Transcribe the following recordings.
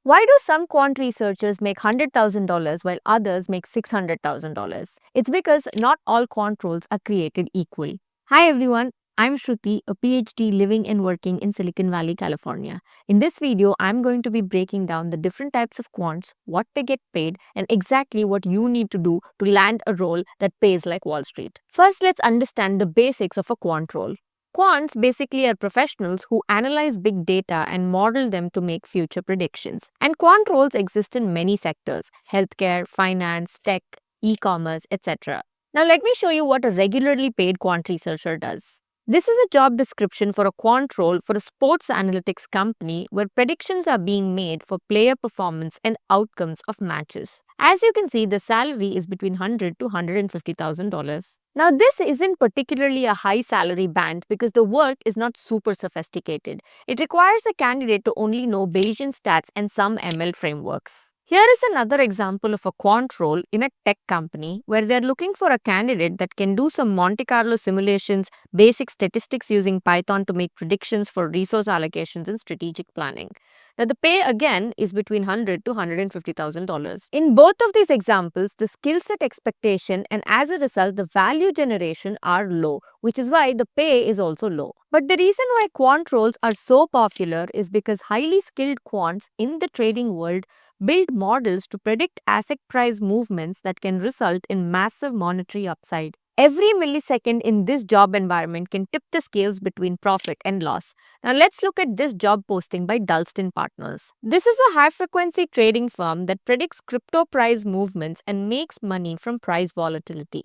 Why do some quant researchers make $100,000 while others make $600,000? It's because not all quant roles are created equal. Hi everyone, I'm Shruti, a PhD living and working in Silicon Valley, California. In this video, I'm going to be breaking down the different types of quants, what they get paid, and exactly what you need to do to land a role that pays like Wall Street. First, let's understand the basics of a quant role. Quants basically are professionals who analyze big data and model them to make future predictions. And quant roles exist in many sectors: healthcare, finance, tech, e commerce, etc. Now, let me show you what a regularly paid quant researcher does. This is a job description for a quant role for a sports analytics company where predictions are being made for player performance and outcomes of matches. As you can see, the salary is between $100,000 to $150,000. Now, this isn't particularly a high salary band because the work is not super sophisticated. It requires a candidate to only know Bayesian stats and some ML frameworks. Here is another example of a quant role in a tech company where they're looking for a candidate that can do some Monte Carlo simulations, basic statistics using Python to make predictions for resource allocations and strategic planning. Now, the pay again is between $100,000 to $150,000. In both of these examples, the skill set expectation and as a result, the value generation are low, which is why the pay is also low. But the reason why quant roles are so popular is because highly skilled quants in the trading world build models to predict asset price movements that can result in massive monetary upside. Every millisecond in this job environment can tip the scales between profit and loss. Now let's look at this job posting by Dalston Partners. This is a high-frequency trading firm that predicts crypto price movements and makes money from price volatility.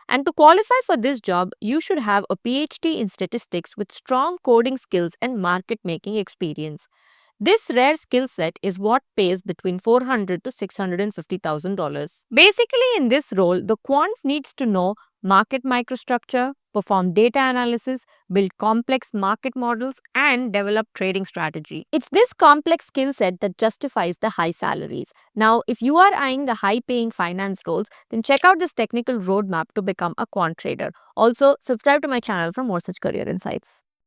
And to qualify for this job, you should have a PhD in statistics with strong coding skills and market making experience. This rare skill set is what pays between $400,000 to $650,000. Basically, in this role, the quant needs to know market microstructure, perform data analysis, build complex market models, and develop trading strategy. It's this complex skill set that justifies the high salaries. Now, if you are eyeing the high paying finance roles, then check out this technical roadmap to become a quant trader. Also, subscribe to my channel for more such career insights.